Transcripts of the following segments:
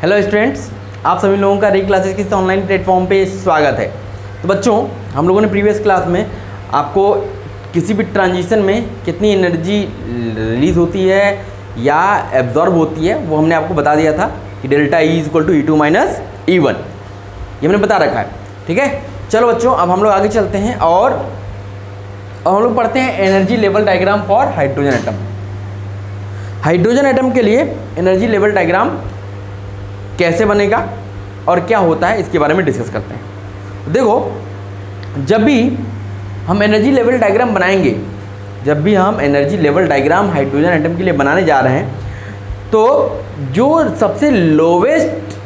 Hello students, आप सभी लोगों का री क्लासेस के ऑनलाइन प्लेटफॉर्म पे स्वागत है। तो बच्चों, हम लोगों ने प्रीवियस क्लास में आपको किसी भी ट्रांजिशन में कितनी एनर्जी रिलीज होती है या एब्जॉर्ब होती है वो हमने आपको बता दिया था कि delta E equal to E2 minus E1, ये हमने बता रखा है। ठीक है, चलो बच्चों, अब हम लोग आगे चलते हैं और हम लोग पढ़ते हैं energy level diagram for hydrogen atom. Hydrogen atom के लिए एनर्जी लेवल डायग्राम कैसे बनेगा और क्या होता है इसके बारे में डिस्कस करते हैं। देखो, जब भी हम एनर्जी लेवल डायग्राम बनाएंगे, जब भी हम energy level diagram hydrogen atom के लिए बनाने जा रहे हैं, तो जो सबसे लोवेस्ट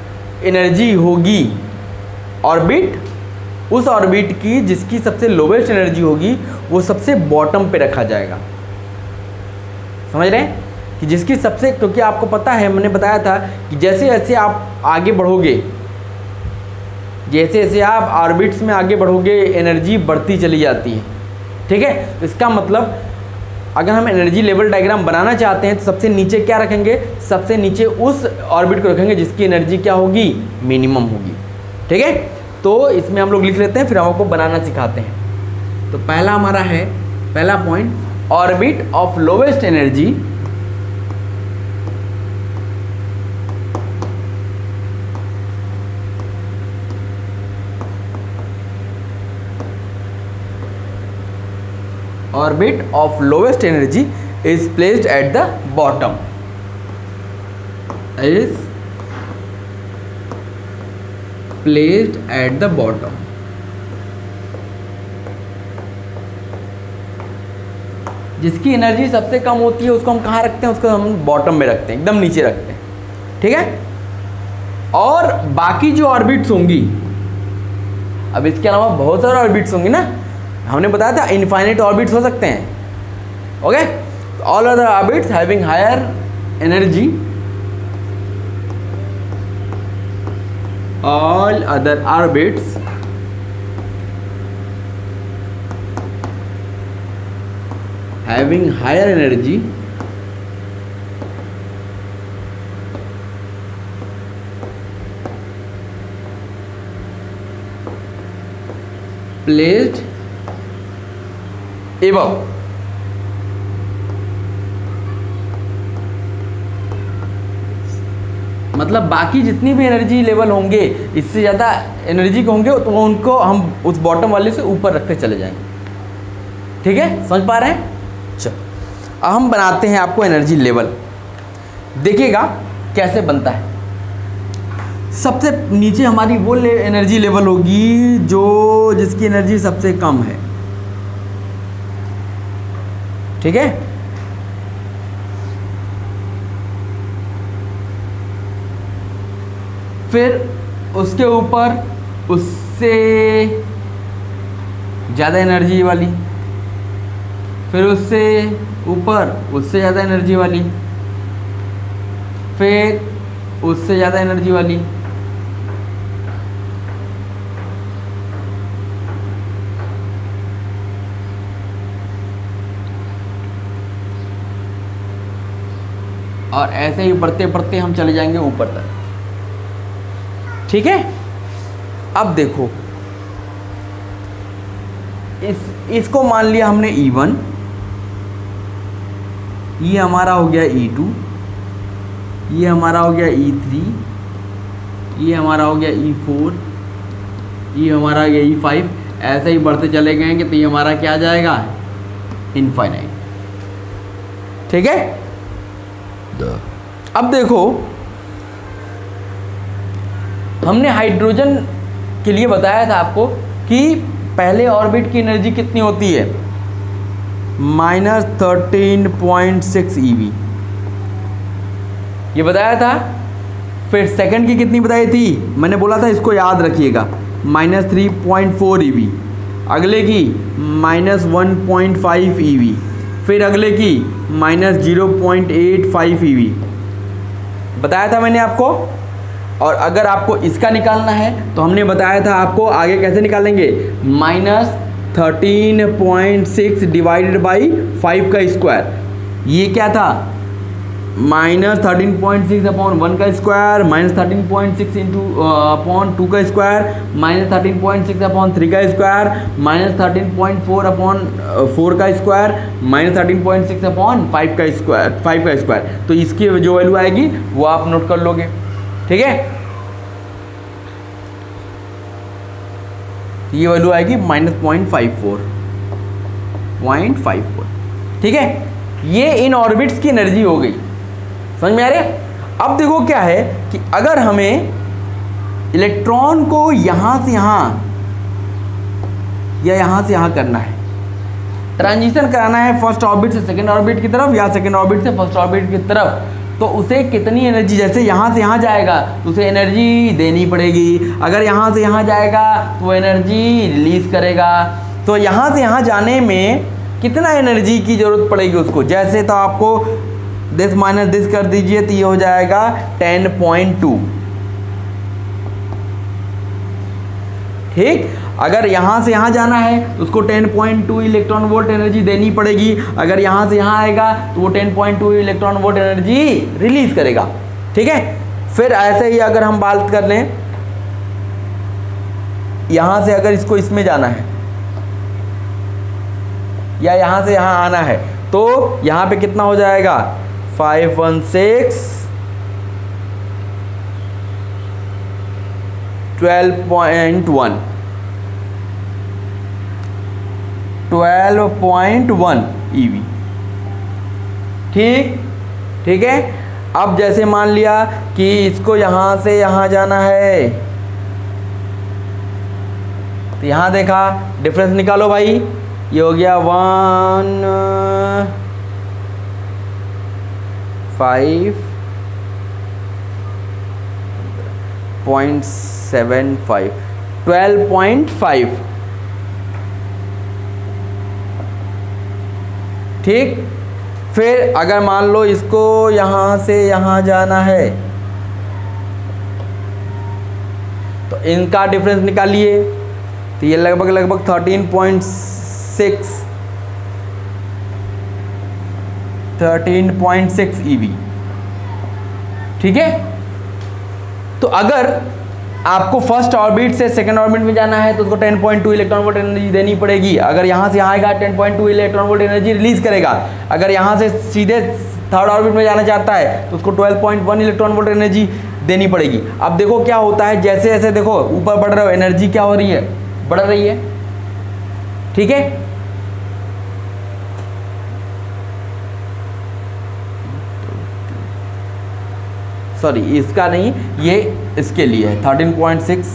एनर्जी होगी ऑर्बिट, उस ऑर्बिट की जिसकी सबसे लोवेस्ट एनर्जी होगी वो सबसे बॉटम पे रखा जाएगा। समझ रहे हैं कि जिसकी सबसे, क्योंकि आपको पता है, मैंने बताया था कि जैसे जैसे आप आगे बढ़ोगे, जैसे जैसे आप ऑर्बिट्स में आगे बढ़ोगे एनर्जी बढ़ती चली जाती है। ठीक है, तो इसका मतलब अगर हम एनर्जी लेवल डायग्राम बनाना चाहते हैं तो सबसे नीचे क्या रखेंगे, सबसे नीचे उस ऑर्बिट को रखेंगे जिसकी एनर्जी क्या होगी, मिनिमम होगी। ठीक है, तो इसमें हम लोग लिख लेते हैं, फिर हम आपको बनाना सिखाते हैं। तो पहला हमारा है, पहला point, orbit of lowest energy orbit of lowest energy is placed at the bottom, is placed at the bottom। जिसकी एनर्जी सबसे कम होती है उसको हम कहाँ रखते हैं, उसको हम बॉटम में रखते हैं, एकदम नीचे रखते हैं। ठीक है, और बाकी जो ऑर्बिट्स होंगी, अब इसके अलावा बहुत सारे ऑर्बिट्स होंगी ना, हमने बताया था इनफाइनाइट ऑर्बिट्स हो सकते हैं। Okay, all other orbits having higher energy, all other orbits having higher energy placed above, मतलब बाकी जितनी भी एनर्जी लेवल होंगे, इससे ज़्यादा एनर्जी के होंगे तो उनको हम उस बॉटम वाले से ऊपर रखते चले जाएंगे। ठीक है, समझ पा रहे हैं। चलो, अब हम बनाते हैं आपको एनर्जी लेवल, देखिएगा कैसे बनता है। सबसे नीचे हमारी वो एनर्जी लेवल होगी जो जिसकी एनर्जी सबसे कम है। ठीक है, फिर उसके ऊपर उससे ज़्यादा एनर्जी वाली, फिर उससे ऊपर उससे ज़्यादा एनर्जी वाली, फिर उससे ज़्यादा एनर्जी वाली, और ऐसे ही बढ़ते बढ़ते हम चले जाएंगे ऊपर तक। ठीक है, अब देखो, इसको मान लिया हमने E1, ये हमारा हो गया E2, ये हमारा हो गया E3, ये हमारा हो गया E4, ये हमारा हो गया E5। ऐसे ही बढ़ते चले गएंगे तो ये हमारा क्या आ जाएगा, इनफाइनाइट। ठीक है, अब देखो, हमने हाइड्रोजन के लिए बताया था आपको कि पहले ऑर्बिट की एनर्जी कितनी होती है, -13.6 eV, ये बताया था। फिर सेकंड की कितनी बताई थी, मैंने बोला था इसको याद रखिएगा, -3.4 eV, अगले की -1.5 eV, फिर अगले की -0.85 eV बताया था मैंने आपको। और अगर आपको इसका निकालना है तो हमने बताया था आपको आगे कैसे निकालेंगे, -13.6 डिवाइडेड बाई 5 का स्क्वायर, ये क्या था -13.6 अपॉन 1 का स्क्वायर, -13.6 इंटू अपॉन 2 का स्क्वायर, -13.6 अपॉन 3 का स्क्वायर, -13.4 अपॉन 4 का स्क्वायर, -13.6 अपॉन 5 का स्क्वायर। तो इसकी जो वैल्यू आएगी वो आप नोट कर लोगे, ठीक है। ये वैल्यू आएगी -0.54, ठीक है। ये इन ऑर्बिट्स की एनर्जी हो गई, समझ में आ रही है। अब देखो क्या है कि अगर हमें इलेक्ट्रॉन को यहां से यहां या यहां से यहां करना है, ट्रांजिशन कराना है फर्स्ट ऑर्बिट से सेकंड ऑर्बिट की तरफ या सेकंड ऑर्बिट से फर्स्ट ऑर्बिट की तरफ, तो उसे कितनी एनर्जी, जैसे यहाँ से यहाँ जाएगा तो उसे एनर्जी देनी पड़ेगी, अगर यहाँ से यहाँ जाएगा तो एनर्जी रिलीज करेगा। तो यहाँ से यहाँ जाने में कितना एनर्जी की ज़रूरत पड़ेगी उसको, जैसे तो आपको दिस माइनस दिस कर दीजिए तो ये हो जाएगा 10.2, ठीक। अगर यहाँ से यहाँ जाना है तो उसको 10.2 इलेक्ट्रॉन वोल्ट एनर्जी देनी पड़ेगी, अगर यहाँ से यहाँ आएगा तो वो 10.2 इलेक्ट्रॉन वोल्ट एनर्जी रिलीज करेगा, ठीक है। फिर ऐसे ही अगर हम बात कर लें, यहाँ से अगर इसको इसमें जाना है या यहाँ से यहाँ आना है तो यहाँ पे कितना हो जाएगा 516 12.1 EV, ठीक है। अब जैसे मान लिया कि इसको यहाँ से यहाँ जाना है तो यहाँ देखा डिफरेंस निकालो भाई, ये हो गया 1.5.75 12.5, ठीक। फिर अगर मान लो इसको यहाँ से यहाँ जाना है तो इनका डिफरेंस निकालिए, तो ये लगभग 13.6 EV, ठीक है। तो अगर आपको फर्स्ट ऑर्बिट से सेकंड ऑर्बिट में जाना है तो उसको 10.2 इलेक्ट्रॉन वोल्ट एनर्जी देनी पड़ेगी, अगर यहाँ से यहाँ आएगा 10.2 इलेक्ट्रॉन वोल्ट एनर्जी रिलीज करेगा, अगर यहाँ से सीधे थर्ड ऑर्बिट में जाना चाहता है तो उसको 12.1 इलेक्ट्रॉन वोल्ट एनर्जी देनी पड़ेगी। अब देखो क्या होता है, जैसे जैसे देखो ऊपर बढ़ रहे हो एनर्जी क्या हो रही है, बढ़ रही है, ठीक है। सॉरी इसका नहीं, ये इसके लिए है 13.6,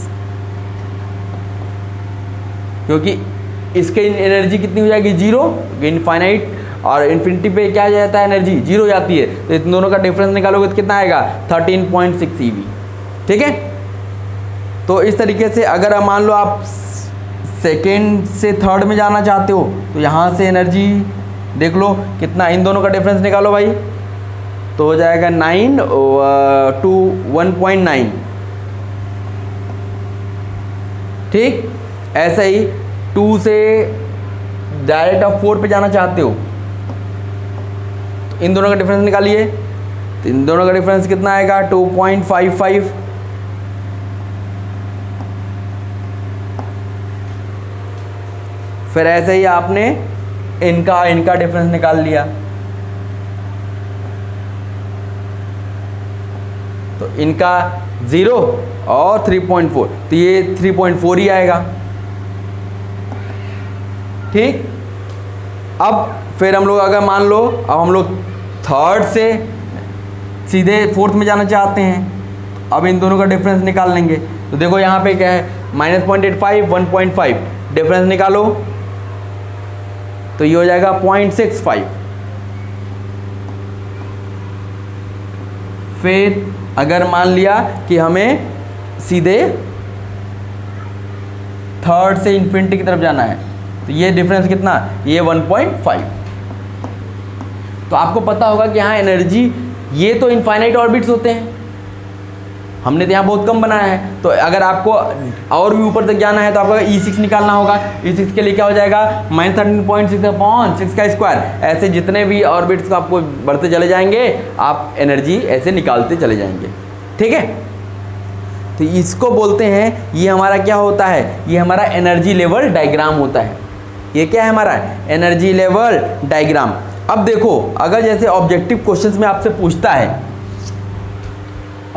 क्योंकि इसके एनर्जी कितनी हो जाएगी 0, इनफाइनाइट और इन्फिनिटी पे क्या जाता है एनर्जी 0 जाती है, तो इन दोनों का डिफरेंस निकालोगे तो कितना आएगा 13.6 EV, ठीक है। तो इस तरीके से अगर मान लो आप सेकेंड से थर्ड में जाना चाहते हो तो यहाँ से एनर्जी देख लो कितना, इन दोनों का डिफरेंस निकालो भाई, तो हो जाएगा 9 to 1.9, ठीक। ऐसे ही 2 से डायरेक्ट आप 4 पे जाना चाहते हो तो इन दोनों का डिफरेंस निकालिए, तो इन दोनों का डिफरेंस कितना आएगा 2.55, फिर ऐसे ही आपने इनका डिफरेंस निकाल लिया, तो इनका 0 और 3.4, तो ये 3.4 ही आएगा, ठीक। अब फिर हम लोग अगर मान लो अब हम लोग थर्ड से सीधे फोर्थ में जाना चाहते हैं, अब इन दोनों का डिफरेंस निकाल लेंगे, तो देखो यहाँ पे क्या है -0.85 1.5, डिफरेंस निकालो तो ये हो जाएगा 0.65। फिर अगर मान लिया कि हमें सीधे थर्ड से इन्फिनिटी की तरफ जाना है तो ये डिफरेंस कितना, ये 1.5। तो आपको पता होगा कि यहाँ एनर्जी, ये तो इनफाइनाइट ऑर्बिट्स होते हैं, हमने तो यहाँ बहुत कम बनाया है। तो अगर आपको और भी ऊपर तक जाना है तो आपको E6 निकालना होगा। E6 के लिए क्या हो जाएगा, -13.6/6 का स्क्वायर। ऐसे जितने भी ऑर्बिट्स को आपको बढ़ते चले जाएंगे, आप एनर्जी ऐसे निकालते चले जाएंगे। ठीक है, तो इसको बोलते हैं, ये हमारा क्या होता है, ये हमारा एनर्जी लेवल डायग्राम होता है। ये क्या है हमारा एनर्जी लेवल डायग्राम। अब देखो, अगर जैसे ऑब्जेक्टिव क्वेश्चंस में आपसे पूछता है,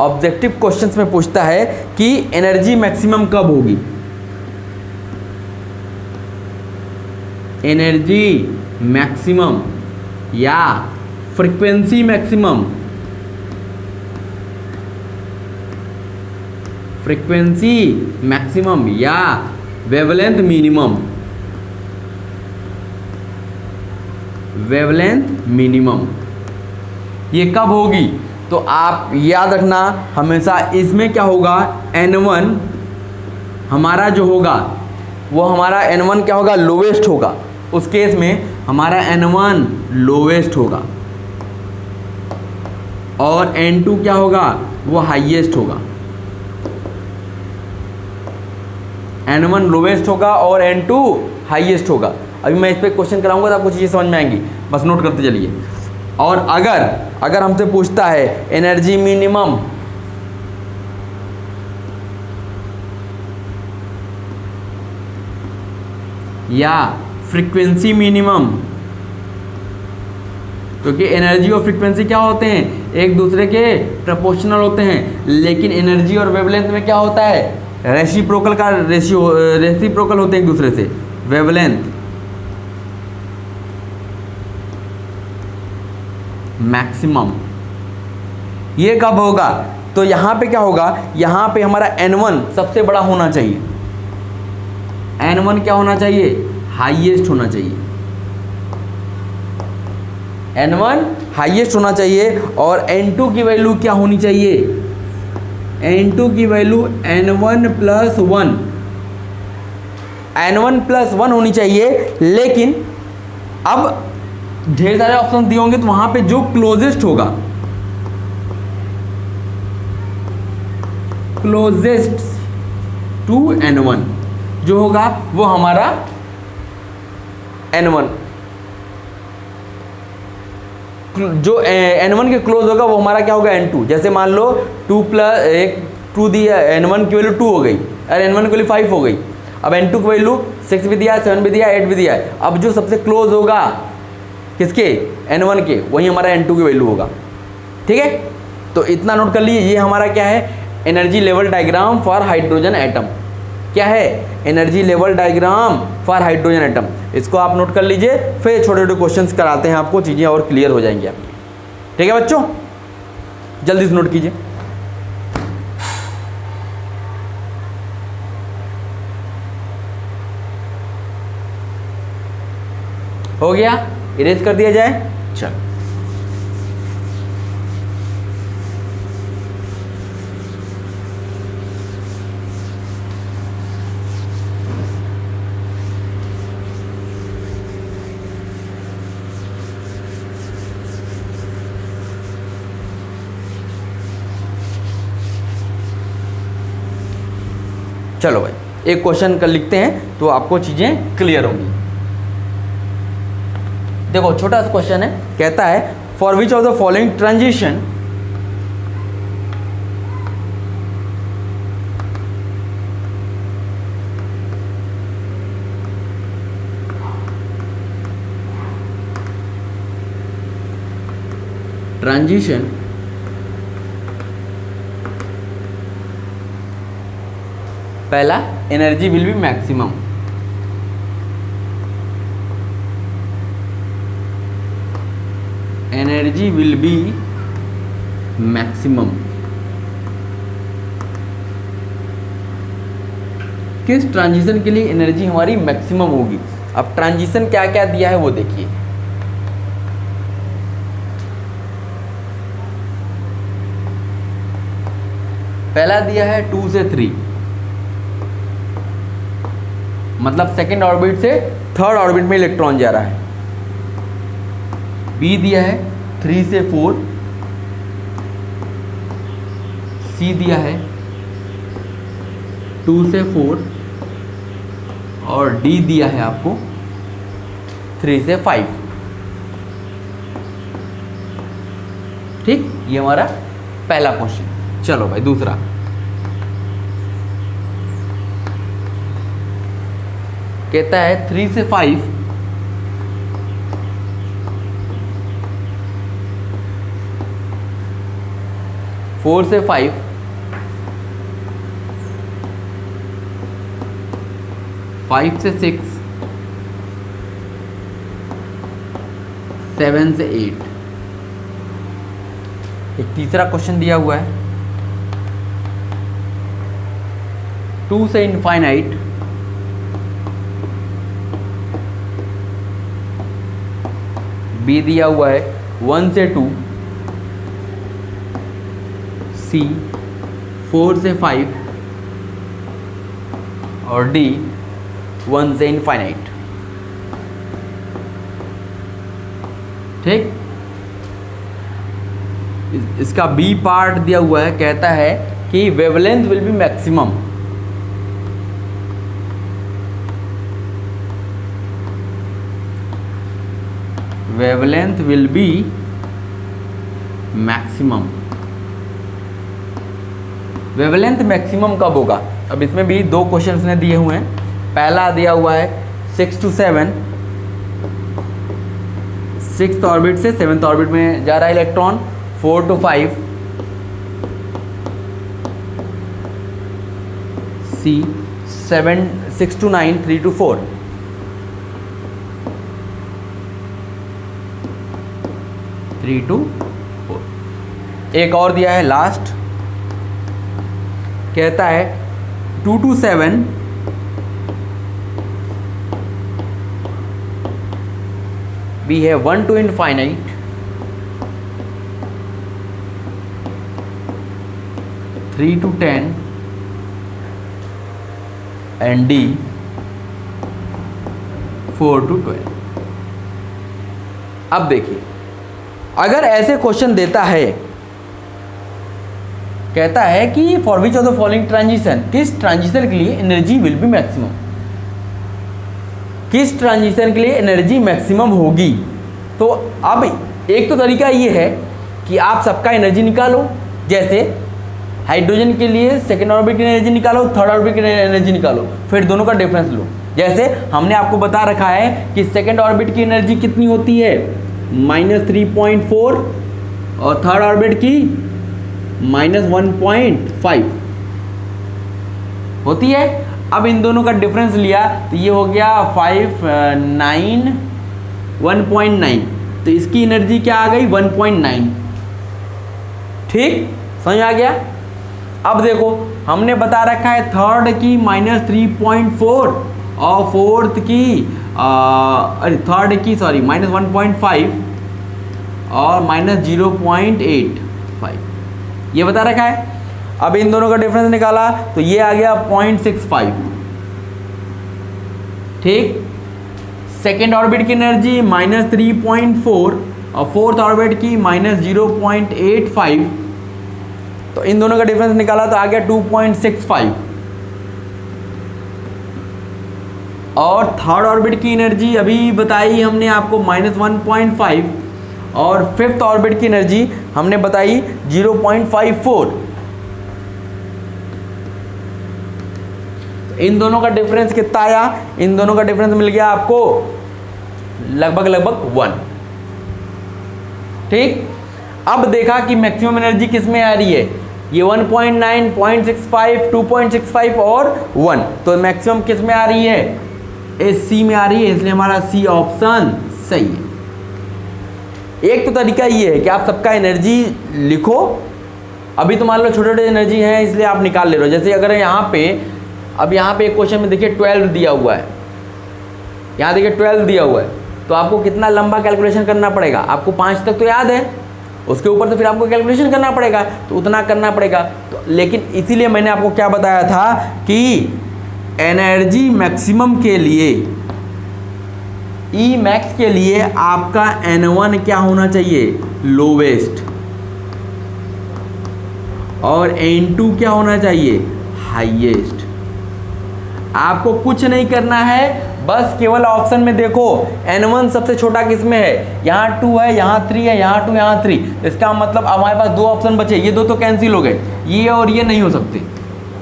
ऑब्जेक्टिव क्वेश्चंस में पूछता है कि एनर्जी मैक्सिमम कब होगी, एनर्जी मैक्सिमम या फ्रीक्वेंसी मैक्सिमम, फ्रीक्वेंसी मैक्सिमम या वेवलेंथ मिनिमम, वेवलेंथ मिनिमम, ये कब होगी। तो आप याद रखना हमेशा, इसमें क्या होगा, N1 हमारा जो होगा वो हमारा N1 क्या होगा, लोवेस्ट होगा। उस केस में हमारा N1 लोवेस्ट होगा और N2 क्या होगा, वो हाईएस्ट होगा। N1 लोवेस्ट होगा और N2 हाईएस्ट होगा। अभी मैं इस पर क्वेश्चन कराऊंगा तो आपको चीज़ें समझ में आएंगी, बस नोट करते चलिए। और अगर हमसे पूछता है एनर्जी मिनिमम या फ्रीक्वेंसी मिनिमम, क्योंकि एनर्जी और फ्रीक्वेंसी क्या होते हैं, एक दूसरे के प्रोपोर्शनल होते हैं, लेकिन एनर्जी और वेवलेंथ में क्या होता है, रेसिप्रोकल का रेसिप्रोकल होते हैं एक दूसरे से। वेवलेंथ मैक्सिमम ये कब होगा, तो यहाँ पे क्या होगा, यहाँ पे हमारा N1 सबसे बड़ा होना चाहिए। N1 क्या होना चाहिए, हाईएस्ट होना चाहिए। N1 हाईएस्ट होना चाहिए और N2 की वैल्यू क्या होनी चाहिए, N2 की वैल्यू N1 + 1, N1 + 1 होनी चाहिए। लेकिन अब ढेर सारे ऑप्शन दिए होंगे, तो वहां पे जो क्लोजेस्ट होगा, क्लोजेस्ट टू N1 जो होगा वो हमारा N1, जो N1 के क्लोज होगा वो हमारा क्या होगा, N2। जैसे मान लो 2 दिया, N1 की वैल्यू 2 हो गई और N1 की वैल्यू 5 हो गई। अब N2 की वैल्यू 6 भी दिया, 7 भी दिया, 8 भी दिया है। अब जो सबसे क्लोज होगा किसके, N1 के, वही हमारा N2 की वैल्यू होगा। ठीक है, तो इतना नोट कर लीजिए, ये हमारा क्या है, energy level diagram for hydrogen atom. क्या है, energy level diagram for hydrogen atom. इसको आप नोट कर लीजिए, फिर छोटे छोटे क्वेश्चंस कराते हैं आपको, चीज़ें और क्लियर हो जाएंगी आपकी। ठीक है बच्चों, जल्दी से नोट कीजिए। हो गया, इरेज कर दिया जाए। चल, चलो भाई, एक क्वेश्चन कर लिखते हैं तो आपको चीजें क्लियर होंगी। देखो, छोटा सा क्वेश्चन है, कहता है for which of the following transition पहला energy will be maximum, energy will be maximum. किस ट्रांजिशन के लिए एनर्जी हमारी मैक्सिमम होगी। अब ट्रांजिशन क्या क्या दिया है वो देखिए। पहला दिया है 2 से 3, मतलब सेकेंड ऑर्बिट से थर्ड ऑर्बिट में इलेक्ट्रॉन जा रहा है। बी दिया है 3 से 4, सी C दिया है 2 से 4 और D दिया है आपको 3 से 5। ठीक, ये हमारा पहला क्वेश्चन। चलो भाई दूसरा, कहता है 3 से 5 4 से 5 5 से 6 7 से 8। एक तीसरा क्वेश्चन दिया हुआ है 2 से इनफाइनाइट बी दिया हुआ है 1 से 2 सी 4 से 5 और डी 1 से इनफाइनाइट। ठीक, इसका बी पार्ट दिया हुआ है, कहता है कि wavelength will be maximum. Wavelength will be maximum. Wavelength maximum कब होगा? अब इसमें भी दो क्वेश्चंस ने दिए हुए हैं। पहला दिया हुआ है 6 to 7, 6th ऑर्बिट से 7th ऑर्बिट में जा रहा है इलेक्ट्रॉन। 4 to 5 सी 6 to 9 3 to 4। एक और दिया है लास्ट, कहता है 2 to 7 बी है 1 to infinite, 3 to 10 and D 4 to 12। अब देखिए, अगर ऐसे क्वेश्चन देता है, कहता है कि for which of the following transition, किस ट्रांजिशन के लिए एनर्जी विल बी मैक्सिमम, किस ट्रांजिशन के लिए एनर्जी मैक्सिमम होगी। तो अब एक तो तरीका ये है कि आप सबका एनर्जी निकालो, जैसे हाइड्रोजन के लिए सेकेंड ऑर्बिट की एनर्जी निकालो, थर्ड ऑर्बिट की एनर्जी निकालो, फिर दोनों का डिफरेंस लो। जैसे हमने आपको बता रखा है कि सेकेंड ऑर्बिट की एनर्जी कितनी होती है -3.4 और थर्ड ऑर्बिट की -1.5 होती है। अब इन दोनों का डिफरेंस लिया तो ये हो गया 1.9। तो इसकी एनर्जी क्या आ गई 1.9। ठीक, समझ आ गया। अब देखो हमने बता रखा है थर्ड की -3.4 और फोर्थ की थर्ड की -1.5 और -0.85 ये बता रखा है। अब इन दोनों का डिफरेंस निकाला तो ये आ गया 0.65। ठीक, सेकेंड ऑर्बिट की एनर्जी -3.4 और फोर्थ ऑर्बिट की -0.85, तो इन दोनों का डिफरेंस निकाला तो आ गया 2.65। और थर्ड ऑर्बिट की एनर्जी अभी बताई हमने आपको -1.5 और फिफ्थ ऑर्बिट की एनर्जी हमने बताई 0.54। इन दोनों का डिफरेंस कितना आया? इन दोनों का डिफरेंस मिल गया आपको लगभग 1। ठीक, अब देखा कि मैक्सिमम एनर्जी किस में आ रही है, ये 1.9, 0.65, 2.65 और 1। तो मैक्सिमम किस में आ रही है? इस सी में आ रही है, इसलिए हमारा सी ऑप्शन सही है। एक तो तरीका ये है कि आप सबका एनर्जी लिखो। अभी तो मान लो छोटे छोटे एनर्जी हैं इसलिए आप निकाल ले रहे हो। जैसे अगर यहाँ पे एक क्वेश्चन में देखिए 12 दिया हुआ है, यहाँ देखिए 12 दिया हुआ है, तो आपको कितना लंबा कैलकुलेशन करना पड़ेगा? आपको 5 तक तो याद है, उसके ऊपर तो फिर आपको कैलकुलेशन करना पड़ेगा, तो उतना करना पड़ेगा। तो लेकिन इसीलिए मैंने आपको क्या बताया था कि एनर्जी मैक्सिमम के लिए, ई मैक्स के लिए आपका N1 क्या होना चाहिए? लोवेस्ट। और N2 क्या होना चाहिए, हाईएस्ट। आपको कुछ नहीं करना है, बस केवल ऑप्शन में देखो N1 सबसे छोटा किस में है, यहाँ 2 है, यहाँ 3 है, यहाँ 2, यहाँ 3। इसका मतलब हमारे पास दो ऑप्शन बचे, ये दो तो कैंसिल हो गए, ये और ये नहीं हो सकते।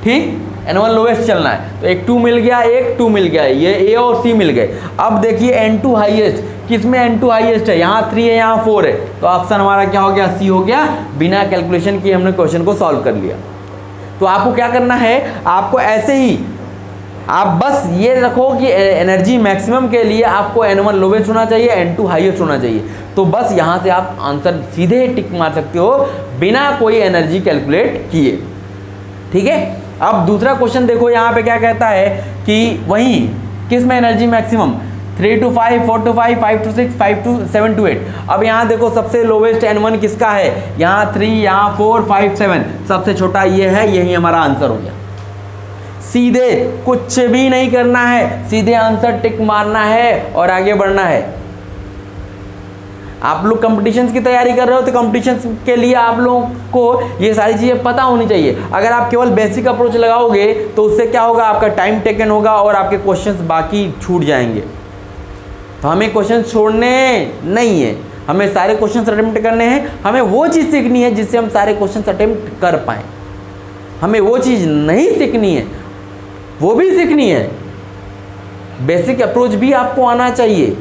ठीक, N1 लोवेस्ट चलना है, तो एक 2 मिल गया, एक 2 मिल गया, ये A और C मिल गए। अब देखिए N2 हाईएस्ट, किस में N2 हाईएस्ट है, यहाँ 3 है, यहाँ 4 है, तो ऑप्शन हमारा क्या हो गया, C हो गया। बिना कैलकुलेशन किए हमने क्वेश्चन को सॉल्व कर लिया। तो आपको क्या करना है, आपको ऐसे ही आप बस ये रखो कि एनर्जी मैक्सिमम के लिए आपको N1 लोवेस्ट होना चाहिए, N2 हाईएस्ट होना चाहिए। तो बस यहाँ से आप आंसर सीधे टिक मार सकते हो बिना कोई एनर्जी कैलकुलेट किए। ठीक है, अब दूसरा क्वेश्चन देखो, यहाँ पे क्या कहता है कि वही किस में energy maximum, 3 to 5, 4 to 5, 5 to 6, 5 to 7 to 8। अब यहाँ देखो सबसे लोवेस्ट N1 किसका है, यहाँ 3, यहाँ 4, 5, 7, सबसे छोटा ये है, यही हमारा आंसर हो गया। सीधे कुछ भी नहीं करना है, सीधे आंसर टिक मारना है और आगे बढ़ना है। आप लोग कंपटीशंस की तैयारी कर रहे हो तो कंपटीशंस के लिए आप लोगों को ये सारी चीज़ें पता होनी चाहिए। अगर आप केवल बेसिक अप्रोच लगाओगे तो उससे क्या होगा, आपका टाइम टेकन होगा और आपके क्वेश्चंस बाकी छूट जाएंगे। तो हमें क्वेश्चन छोड़ने नहीं है, हमें सारे क्वेश्चंस अटेम्प्ट करने हैं। हमें वो चीज़ सीखनी है जिससे हम सारे क्वेश्चंस अटेम्प्ट कर पाएँ। हमें वो चीज़ नहीं सीखनी है, वो भी सीखनी है। बेसिक अप्रोच भी आपको आना चाहिए,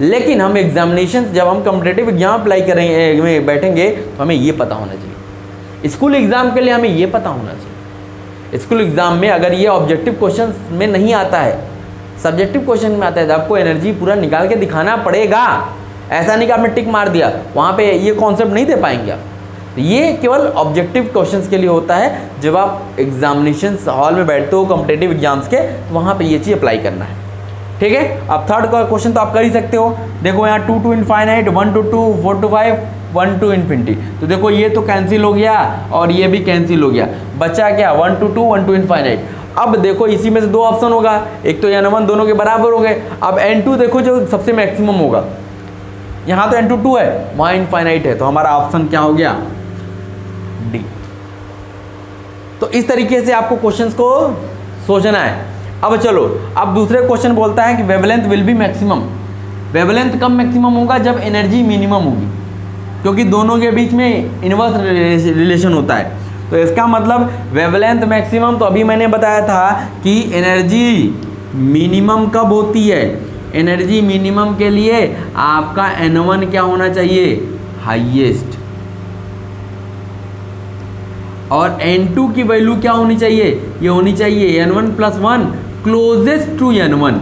लेकिन हम एग्जामिनेशन जब हम कॉम्पिटिटिव एग्जाम अप्लाई करेंगे बैठेंगे तो हमें ये पता होना चाहिए। स्कूल एग्ज़ाम के लिए हमें ये पता होना चाहिए। स्कूल एग्ज़ाम में अगर ये ऑब्जेक्टिव क्वेश्चन में नहीं आता है, सब्जेक्टिव क्वेश्चन में आता है, तो आपको एनर्जी पूरा निकाल के दिखाना पड़ेगा। ऐसा नहीं कि आपने टिक मार दिया, वहाँ पे ये कॉन्सेप्ट नहीं दे पाएंगे आप। तो ये केवल ऑब्जेक्टिव क्वेश्चंस के लिए होता है। जब आप एग्जामिनेशन हॉल में बैठते हो कॉम्पिटिटिव एग्जाम्स के, तो वहाँ पे ये चीज़ अप्लाई करना है। ठीक है, अब थर्ड क्वेश्चन तो आप कर ही सकते हो। देखो यहाँ 2 to infinite, 1 to 2, 4 to 5, 1 to infinity. तो देखो ये तो कैंसिल हो गया और ये भी कैंसिल हो गया, बचा क्या, 1 to 2, 1 to इनफाइनाइट। अब देखो इसी में से दो ऑप्शन होगा, एक तो N1 दोनों के बराबर हो गए। अब N2 देखो जो सबसे मैक्सिमम होगा, यहाँ तो N2 2 है, वहाँ इनफाइनाइट है, तो हमारा ऑप्शन क्या हो गया, डी। तो इस तरीके से आपको क्वेश्चंस को सोचना है। अब चलो, अब दूसरे क्वेश्चन बोलता है कि wavelength will be maximum. Wavelength कब मैक्सिमम होगा, जब एनर्जी मिनिमम होगी, क्योंकि दोनों के बीच में इनवर्स रिलेशन होता है। तो इसका मतलब वेवलेंथ मैक्सिमम, तो अभी मैंने बताया था कि एनर्जी मिनिमम कब होती है। एनर्जी मिनिमम के लिए आपका N1 क्या होना चाहिए, हाईएस्ट, और N2 की वैल्यू क्या होनी चाहिए, ये होनी चाहिए N1 + 1 क्लोजेस्ट टू N1।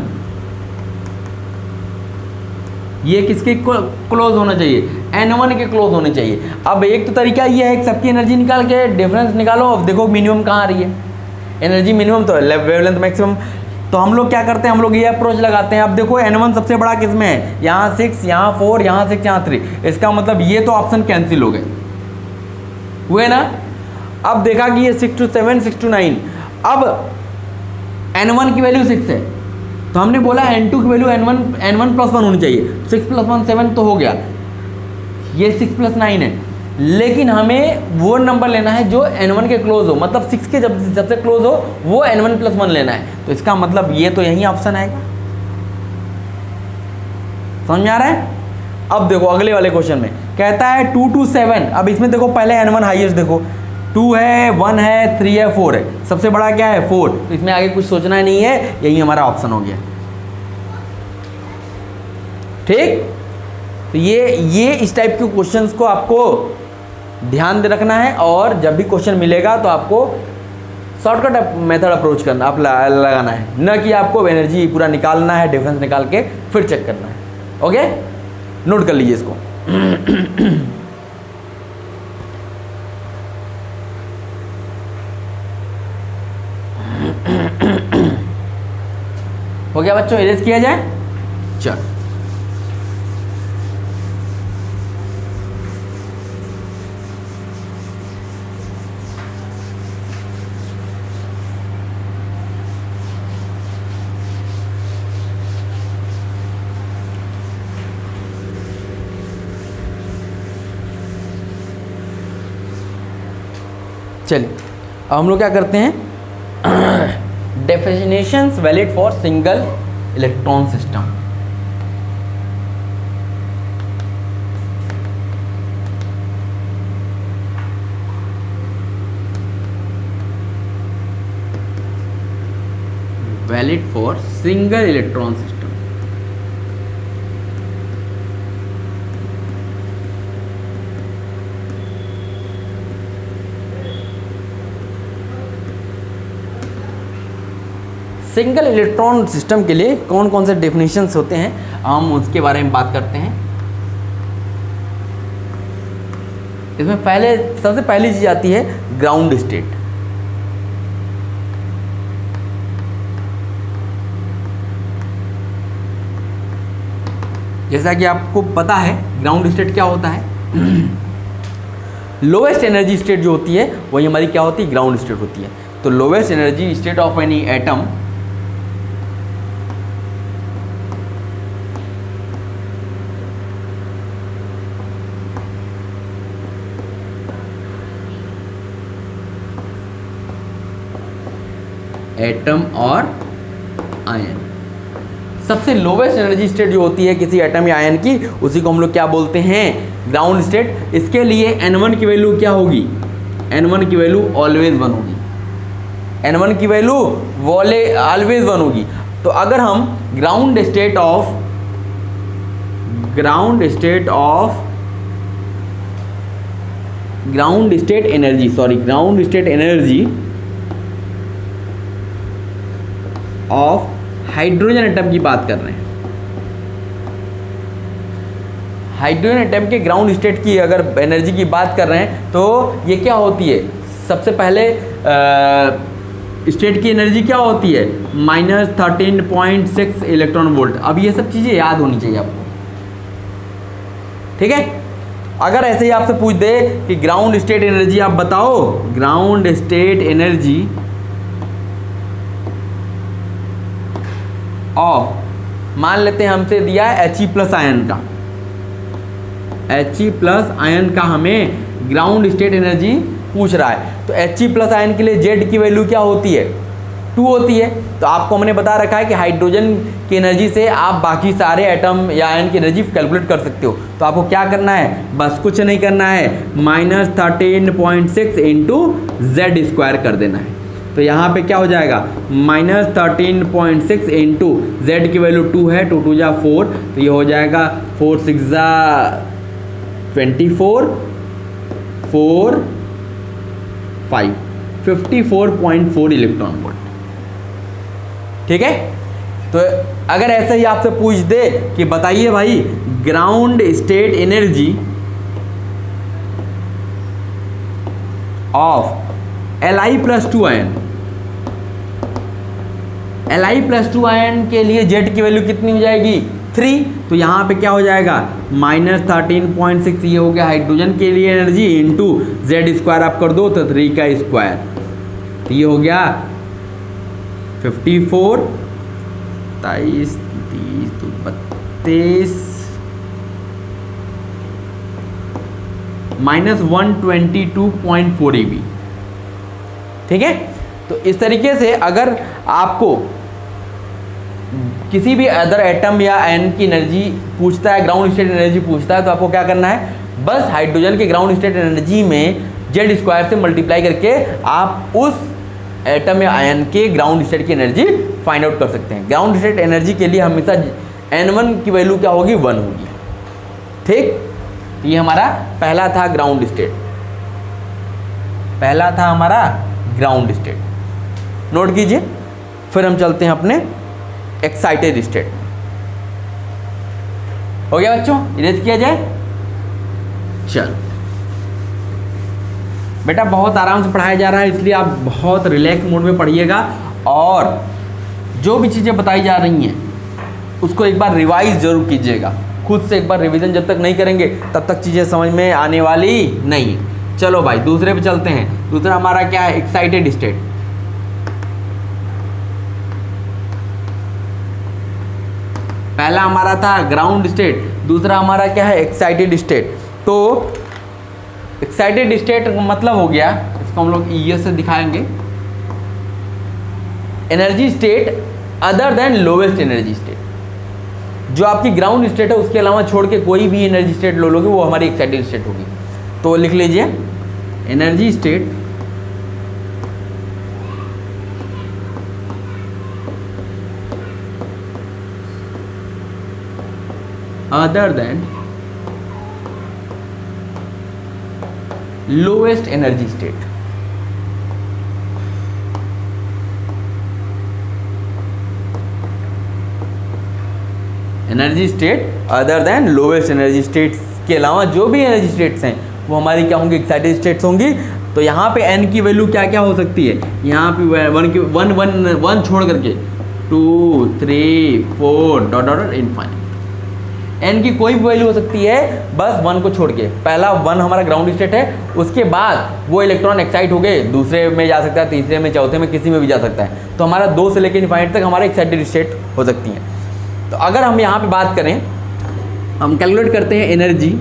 ये किसके क्लोज होना चाहिए, N1 के क्लोज होने चाहिए। अब एक तो तरीका ये है कि सबकी एनर्जी निकाल के डिफरेंस निकालो। अब देखो मिनिमम कहाँ आ रही है, एनर्जी मिनिमम तो वेवलेंथ मैक्सिमम। तो हम लोग क्या करते हैं, हम लोग ये अप्रोच लगाते हैं। अब देखो N1 सबसे बड़ा किस में है, यहाँ 6, यहाँ 4, यहाँ 6, यहाँ 3। इसका मतलब ये तो ऑप्शन कैंसिल हो गए हुए ना। अब देखा कि ये 6 to 7, 6 to 9। अब N1 की वैल्यू 6 है, तो हमने बोला N2 की वैल्यू N1 + 1 होनी चाहिए। 6 + 1 7 तो हो गया, ये 6 + 9 है। लेकिन हमें वो नंबर लेना है जो N1 के क्लोज हो, मतलब 6 के जब सबसे क्लोज हो वो N1 + 1 लेना है। तो इसका मतलब ये तो यही ऑप्शन आएगा। समझ में आ रहा है। अब देखो अगले वाले क्वेश्चन में कहता है 2 to 7। अब इसमें देखो पहले N1 हाईएस्ट, देखो 2 है, 1 है, 3 है, 4 है, सबसे बड़ा क्या है 4। तो इसमें आगे कुछ सोचना नहीं है, यही हमारा ऑप्शन हो गया। ठीक, तो ये इस टाइप के क्वेश्चंस को आपको ध्यान दे रखना है, और जब भी क्वेश्चन मिलेगा तो आपको शॉर्टकट मेथड अप्रोच करना आप लगाना है, न कि आपको एनर्जी पूरा निकालना है, डिफरेंस निकाल के फिर चेक करना है। ओके, नोट कर लीजिए इसको। हो गया बच्चों, इरेज किया जाए। चल, चलिए अब हम लोग क्या करते हैं, definitions valid for single electron system. Valid for single electron system. Single electron system के लिए कौन कौन से डेफिनेशंस होते हैं, हम उसके बारे में बात करते हैं। इसमें सबसे पहली चीज आती है ग्राउंड स्टेट। जैसा कि आपको पता है ग्राउंड स्टेट क्या होता है, लोवेस्ट एनर्जी स्टेट जो होती है वही हमारी क्या होती है, ग्राउंड स्टेट होती है। तो lowest energy state of any atom atom और आयन, सबसे लोवेस्ट एनर्जी स्टेट जो होती है किसी एटम या आयन की, उसी को हम लोग क्या बोलते हैं, ग्राउंड स्टेट। इसके लिए n1 की वैल्यू क्या होगी, n1 की वैल्यू ऑलवेज 1 होगी, n1 की वैल्यू ऑलवेज 1 होगी। तो अगर हम ground state energy of hydrogen atom की बात कर रहे हैं, हाइड्रोजन एटम के ग्राउंड स्टेट की अगर एनर्जी की बात कर रहे हैं तो ये क्या होती है, सबसे पहले स्टेट की एनर्जी क्या होती है, -13.6 इलेक्ट्रॉन वोल्ट। अब ये सब चीज़ें याद होनी चाहिए आपको, ठीक है। अगर ऐसे ही आपसे पूछ दे कि ग्राउंड स्टेट एनर्जी आप बताओ, ग्राउंड स्टेट एनर्जी ऑफ, मान लेते हैं हमसे दिया है He+ आयन का, He+ आयन का हमें ग्राउंड स्टेट एनर्जी पूछ रहा है। तो He+ आयन के लिए Z की वैल्यू क्या होती है, 2 होती है। तो आपको हमने बता रखा है कि हाइड्रोजन की एनर्जी से आप बाकी सारे एटम या आयन की एनर्जी कैलकुलेट कर सकते हो। तो आपको क्या करना है, बस कुछ नहीं करना है, -13.6 इंटू Z² कर देना है। तो यहाँ पे क्या हो जाएगा, -13.6 इंटू Z की वैल्यू 2 है, 2 2 जा 4, तो ये हो जाएगा 4 6 जा 24, 4 5 54.4 इलेक्ट्रॉन वोल्ट, ठीक है। तो अगर ऐसे ही आपसे पूछ दे कि बताइए भाई ground state energy of Li+2 ion, Li+2 ion के लिए Z की वैल्यू कितनी हो जाएगी, 3। तो यहाँ पे क्या हो जाएगा, -13.6 ये हो गया हाइड्रोजन के लिए एनर्जी इंटू Z² आप कर दो तो 3 का स्क्वायर, तो ये हो गया 54, 23 32 -122.4 eV, ठीक है। तो इस तरीके से अगर आपको किसी भी अदर एटम या आयन की एनर्जी पूछता है, ग्राउंड स्टेट एनर्जी पूछता है, तो आपको क्या करना है, बस हाइड्रोजन के ग्राउंड स्टेट एनर्जी में Z² से मल्टीप्लाई करके आप उस एटम या आयन के ग्राउंड स्टेट की एनर्जी फाइंड आउट कर सकते हैं। ग्राउंड स्टेट एनर्जी के लिए हमेशा n1 की वैल्यू क्या होगी, 1 होगी, ठीक। तो ये हमारा पहला था ग्राउंड स्टेट, पहला था हमारा ग्राउंड स्टेट, नोट कीजिए। फिर हम चलते हैं अपने एक्साइटेड स्टेट। हो गया बच्चों, इरेज किया जाए। चलो बेटा बहुत आराम से पढ़ाया जा रहा है, इसलिए आप बहुत रिलैक्स मोड में पढ़िएगा और जो भी चीज़ें बताई जा रही हैं उसको एक बार रिवाइज जरूर कीजिएगा। खुद से एक बार रिवीजन जब तक नहीं करेंगे तब तक चीज़ें समझ में आने वाली नहीं। चलो भाई दूसरे पे चलते हैं। दूसरा हमारा क्या है, एक्साइटेड स्टेट। पहला हमारा था ग्राउंड स्टेट, दूसरा हमारा क्या है, एक्साइटेड स्टेट। तो एक्साइटेड स्टेट मतलब हो गया, इसको इसको हम लोग ES से दिखाएंगे। Energy state other than lowest energy state, जो आपकी ग्राउंड स्टेट है उसके अलावा छोड़ के कोई भी एनर्जी स्टेट लो लोगे वो हमारी एक्साइटेड स्टेट होगी। तो लिख लीजिए energy state other than lowest energy state. Energy state other than lowest energy states के अलावा जो भी एनर्जी स्टेट्स हैं वो हमारी क्या होंगी, एक्साइटेड स्टेट्स होंगी। तो यहाँ पे n की वैल्यू क्या क्या हो सकती है, यहाँ पे वन छोड़ करके 2 3 4 डॉट डॉट इनफाइनाइट n की कोई भी वैल्यू हो सकती है, बस 1 को छोड़ के। पहला 1 हमारा ग्राउंड स्टेट है, उसके बाद वो इलेक्ट्रॉन एक्साइट हो गए, दूसरे में जा सकता है, तीसरे में, चौथे में, किसी में भी जा सकता है। तो हमारा 2 से लेकर इनफाइनाइट तक हमारे एक्साइटेड स्टेट हो सकती हैं। तो अगर हम यहाँ पे बात करें, हम कैलकुलेट करते हैं energy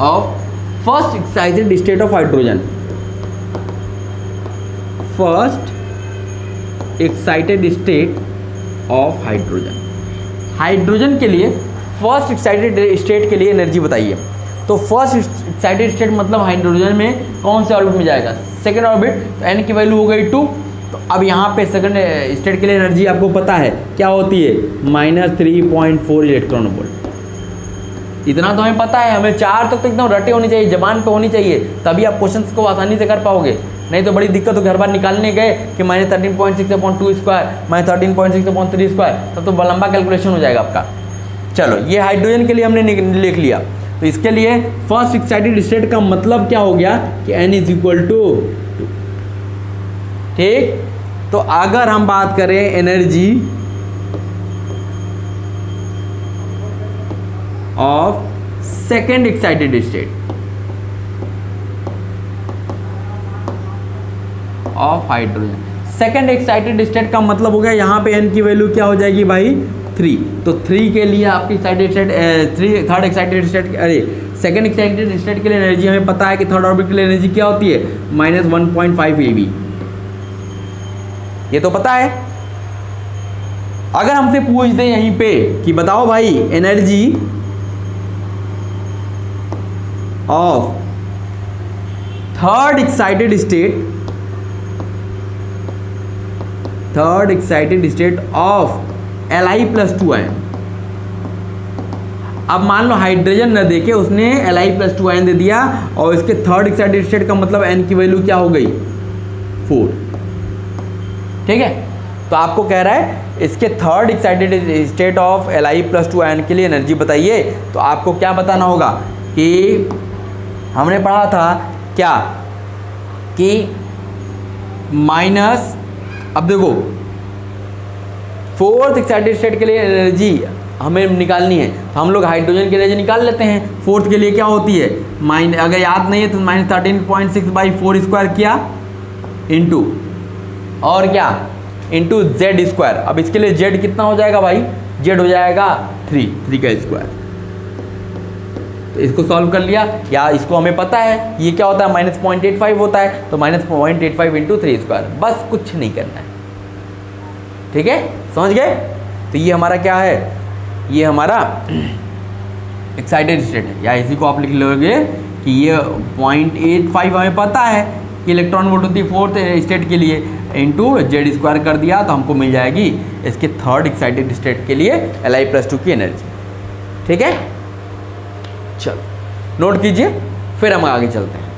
of first excited state of hydrogen. First excited state of hydrogen, hydrogen के लिए फर्स्ट एक्साइटेड स्टेट के लिए एनर्जी बताइए। तो फर्स्ट एक्साइटेड स्टेट मतलब हाइड्रोजन में कौन से ऑर्बिट में जाएगा, सेकेंड ऑर्बिट। तो n की वैल्यू हो गई 2। तो अब यहाँ पे सेकंड स्टेट के लिए एनर्जी आपको पता है क्या होती है, -3.4 इलेक्ट्रॉन वोल्ट। इतना तो हमें पता है, हमें 4 तक तो एकदम रटे होनी चाहिए, जबान पे होनी चाहिए, तभी आप क्वेश्चंस को आसानी से कर पाओगे। नहीं तो बड़ी दिक्कत हो, घर बार निकालने गए कि -13.6/2 स्क्वायर, -13.6/3 स्क्वायर, तब तो लंबा कैलकुलेशन हो जाएगा आपका। चलो ये हाइड्रोजन के लिए हमने लिख लिया। तो इसके लिए फर्स्ट एक्साइटेड स्टेट का मतलब क्या हो गया कि n = 2। ठीक, तो अगर हम बात करें energy of second excited state of hydrogen, second excited state का मतलब हो गया यहाँ पे n की वैल्यू क्या हो जाएगी भाई, 3। तो 3 के लिए आपकी excited state, third excited state, अरे सेकेंड एक्साइटेड स्टेट के लिए एनर्जी हमें पता है कि थर्ड ऑर्बिट के लिए एनर्जी क्या होती है, -1.5 eV। ये तो पता है। अगर हमसे पूछ दे यहीं पे कि बताओ भाई energy of third excited state of Li+2 ion. अब मान लो हाइड्रोजन न देके उसने Li+2 आयन दे दिया और इसके थर्ड एक्साइटेड स्टेट का मतलब n की वैल्यू क्या हो गई, 4। ठीक है, तो आपको कह रहा है इसके third excited state of Li+2 ion के लिए एनर्जी बताइए। तो आपको क्या बताना होगा कि हमने पढ़ा था क्या कि माइनस, अब देखो फोर्थ एक्साइटेड स्टेट के लिए एनर्जी हमें निकालनी है, तो हम लोग हाइड्रोजन की एनर्जी निकाल लेते हैं। फोर्थ के लिए क्या होती है, अगर याद नहीं है तो -13.6/4 स्क्वायर किया इंटू और क्या इंटू Z²। अब इसके लिए Z कितना हो जाएगा भाई, Z हो जाएगा 3 का स्क्वायर। तो इसको सॉल्व कर लिया, या इसको हमें पता है ये क्या होता है, -0.85 होता है, तो -0.85 इंटू 3², बस कुछ नहीं करना है। ठीक है, समझ गए। तो ये हमारा क्या है, ये हमारा एक्साइटेड स्टेट है, या इसी को आप लिख लोगे कि ये 0.85 हमें पता है कि इलेक्ट्रॉन वोल्ट होती है फोर्थ स्टेट के लिए, इंटू Z² कर दिया तो हमको मिल जाएगी इसके थर्ड एक्साइटेड स्टेट के लिए Li+2 की एनर्जी। ठीक है, चलो नोट कीजिए, फिर हम आगे चलते हैं।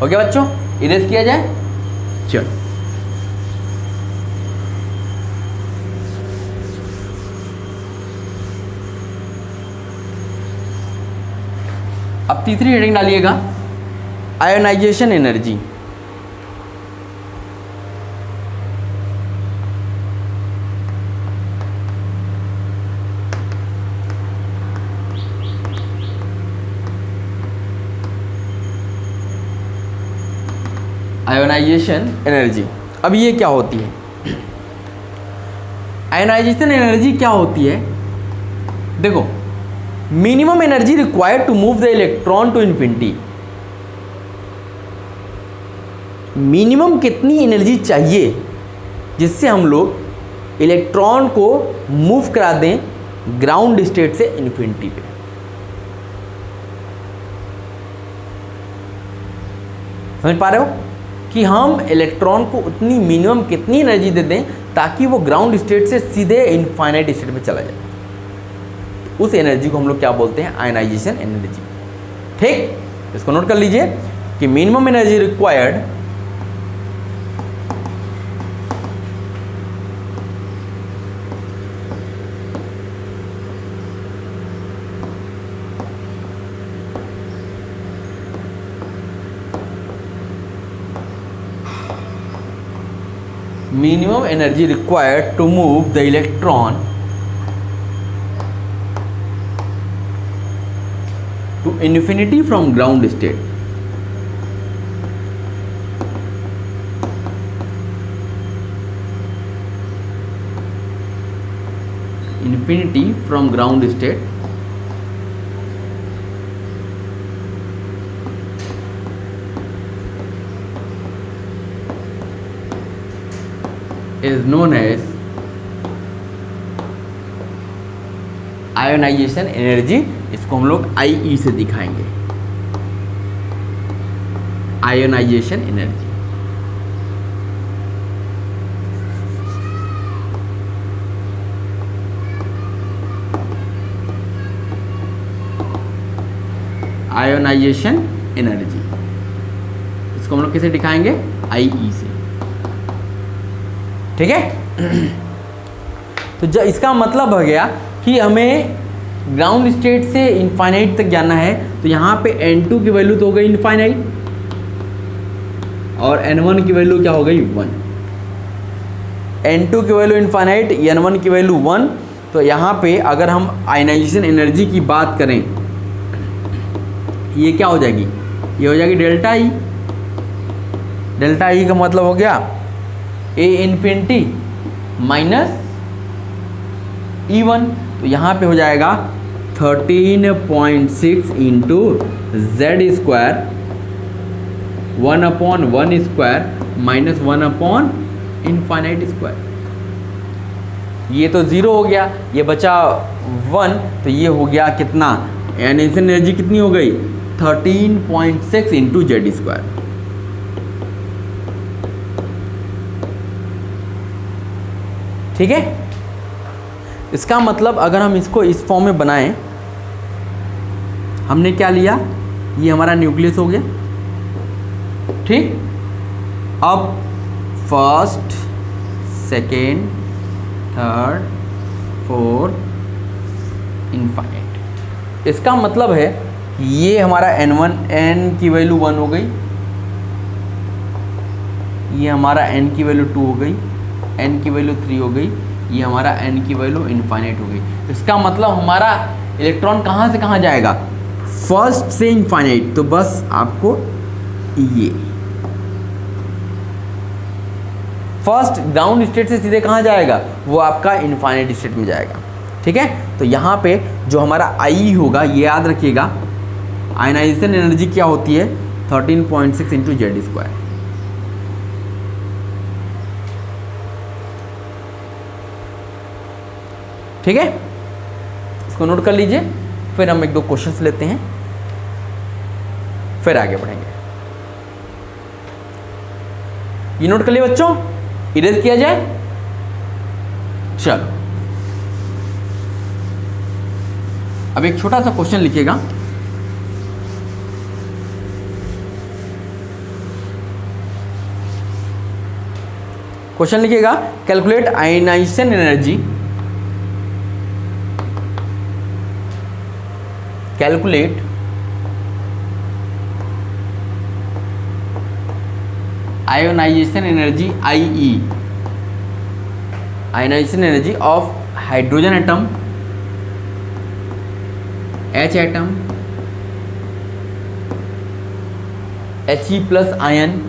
ओके बच्चों, इरेज किया जाए। चलो अब तीसरी हेडिंग डालिएगा, आयोनाइजेशन एनर्जी। Ionisation energy. अब ये क्या होती है, आयनाइजेशन एनर्जी क्या होती है? देखो, minimum energy required to move the electron to infinity. Minimum कितनी एनर्जी चाहिए जिससे हम लोग इलेक्ट्रॉन को मूव करा दें ग्राउंड स्टेट से इन्फिनिटी पे। समझ पा रहे हो कि हम इलेक्ट्रॉन को उतनी मिनिमम कितनी एनर्जी दे दें ताकि वो ग्राउंड स्टेट से सीधे इनफाइनाइट स्टेट में चला जाए। उस एनर्जी को हम लोग क्या बोलते हैं? Ionisation energy. ठीक, इसको नोट कर लीजिए कि minimum energy required minimum energy required to move the electron to infinity from ground state. Infinity from ground state is known as ionisation energy. इसको हम लोग IE से दिखाएंगे, आयोनाइजेशन एनर्जी। आयोनाइजेशन एनर्जी इसको हम लोग किसे दिखाएंगे? IE से। ठीक है, तो इसका मतलब हो गया कि हमें ग्राउंड स्टेट से इनफाइनाइट तक जाना है, तो यहाँ पे N2 की वैल्यू तो हो गई इनफाइनाइट और N1 की वैल्यू क्या हो गई? 1। N2 की वैल्यू इनफाइनाइट, N1 की वैल्यू 1। तो यहाँ पे अगर हम आयनाइजेशन एनर्जी की बात करें, ये क्या हो जाएगी? ये हो जाएगी डेल्टा ई। डेल्टा ई का मतलब हो गया A इन्फिनिटी माइनस E1। तो यहाँ पे हो जाएगा 13.6 into Z square 1/1 square minus 1/ infinite square. ये तो 0 हो गया, ये बचा 1, तो ये हो गया कितना? आयनाइजेशन एनर्जी कितनी हो गई? 13.6 इंटू जेड स्क्वायर। ठीक है, इसका मतलब अगर हम इसको इस फॉर्म में बनाएं, हमने क्या लिया? ये हमारा न्यूक्लियस हो गया। ठीक, अब first, second, third, fourth, infinite. इसका मतलब है कि ये हमारा N1, N की वैल्यू 1 हो गई, ये हमारा N की वैल्यू 2 हो गई, N की वैल्यू 3 हो गई, ये हमारा N की वैल्यू इनफाइनाइट हो गई। इसका मतलब हमारा इलेक्ट्रॉन कहाँ से कहाँ जाएगा? फर्स्ट से इनफाइनाइट। तो बस आपको ये फर्स्ट ग्राउंड स्टेट से सीधे कहाँ जाएगा? वो आपका इनफाइनाइट स्टेट में जाएगा। ठीक है, तो यहाँ पे जो हमारा I होगा, ये याद रखिएगा, आयनाइजेशन एनर्जी क्या होती है? 13.6 इंटू जेड स्क्वायर। ठीक है, इसको नोट कर लीजिए, फिर हम 1-2 क्वेश्चंस लेते हैं, फिर आगे बढ़ेंगे। ये नोट कर लिए बच्चों, इरेज किया जाए। चलो, अब एक छोटा सा क्वेश्चन लिखिएगा। क्वेश्चन लिखिएगा, calculate ionisation energy, calculate ionisation energy IE, ionisation energy of hydrogen atom, H atom, He+ ion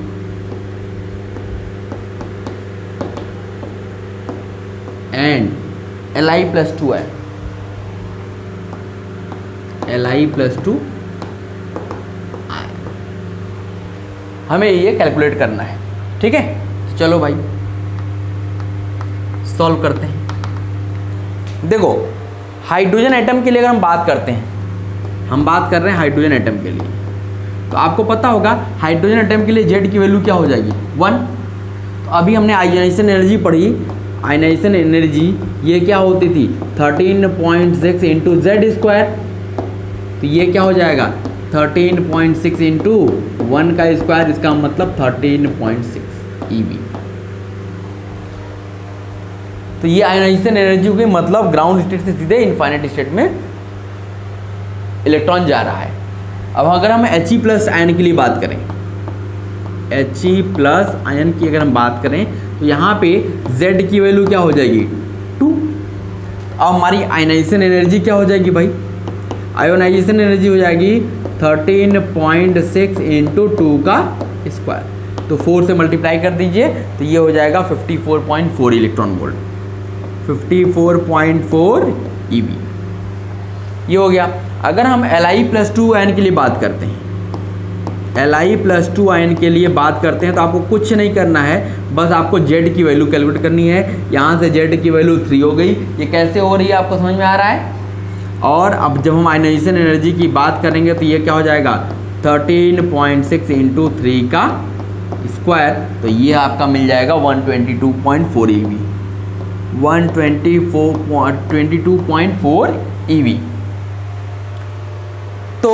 and Li+2 है, Li+2 हमें ये कैलकुलेट करना है। ठीक है, तो चलो भाई सॉल्व करते हैं। देखो हाइड्रोजन एटम के लिए अगर हम बात करते हैं, हम बात कर रहे हैं हाइड्रोजन एटम के लिए, तो आपको पता होगा हाइड्रोजन एटम के लिए जेड की वैल्यू क्या हो जाएगी 1। तो अभी हमने आयोनाइजेशन एनर्जी पढ़ी, आयोनाइजेशन एनर्जी ये क्या होती थी 13.6 इंटू Z², तो ये क्या हो जाएगा 13.6 इंटू 1 का स्क्वायर, इसका मतलब 13.6 eV। तो ये आयोनाइजेशन एनर्जी की मतलब ग्राउंड स्टेट से सीधे इनफाइनाइट स्टेट में इलेक्ट्रॉन जा रहा है। अब अगर हम He+ आयन के लिए बात करें, He+ आयन की अगर हम बात करें तो यहाँ पे Z की वैल्यू क्या हो जाएगी 2। अब हमारी आयोनाइजेशन एनर्जी क्या हो जाएगी भाई, आयोनाइजेशन एनर्जी हो जाएगी 13.6 इंटू 2 का स्क्वायर, तो 4 से मल्टीप्लाई कर दीजिए तो ये हो जाएगा 54.4 इलेक्ट्रॉन वोल्ट, 54.4 eV ये हो गया। अगर हम Li+2 आयन के लिए बात करते हैं, Li+2 आयन के लिए बात करते हैं तो आपको कुछ नहीं करना है, बस आपको Z की वैल्यू कैलकुलेट करनी है। यहाँ से Z की वैल्यू 3 हो गई। ये कैसे हो रही है आपको समझ में आ रहा है। और अब जब हम आयोनाइजेशन एनर्जी की बात करेंगे तो ये क्या हो जाएगा 13.6 इंटू 3 का स्क्वायर, तो ये आपका मिल जाएगा 122.4 eV, 122.4 eV। तो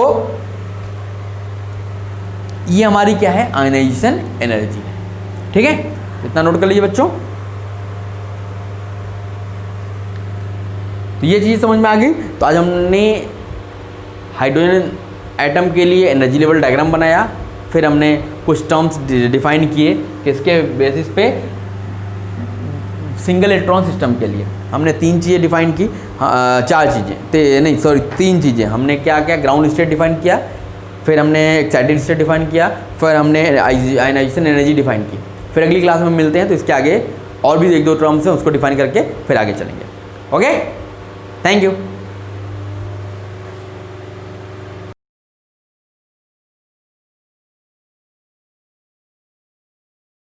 ये हमारी क्या है आयोनाइजेशन एनर्जी है। ठीक है, इतना नोट कर लीजिए बच्चों। तो ये चीज़ समझ में आ गई। तो आज हमने हाइड्रोजन एटम के लिए एनर्जी लेवल डायग्राम बनाया, फिर हमने कुछ टर्म्स डिफाइन किए किसके बेसिस पे, सिंगल इलेक्ट्रॉन सिस्टम के लिए हमने 3 चीज़ें डिफाइन की, 4 चीज़ें नहीं सॉरी 3 चीज़ें। हमने क्या क्या ग्राउंड स्टेट डिफाइन किया, फिर हमने एक्साइटेड स्टेट डिफाइन किया, फिर हमने आयोनाइजेशन एनर्जी डिफाइन की। फिर अगली क्लास में मिलते हैं तो इसके आगे और भी 1-2 टर्म्स हैं, उसको डिफाइन करके फिर आगे चलेंगे। Okay, thank you.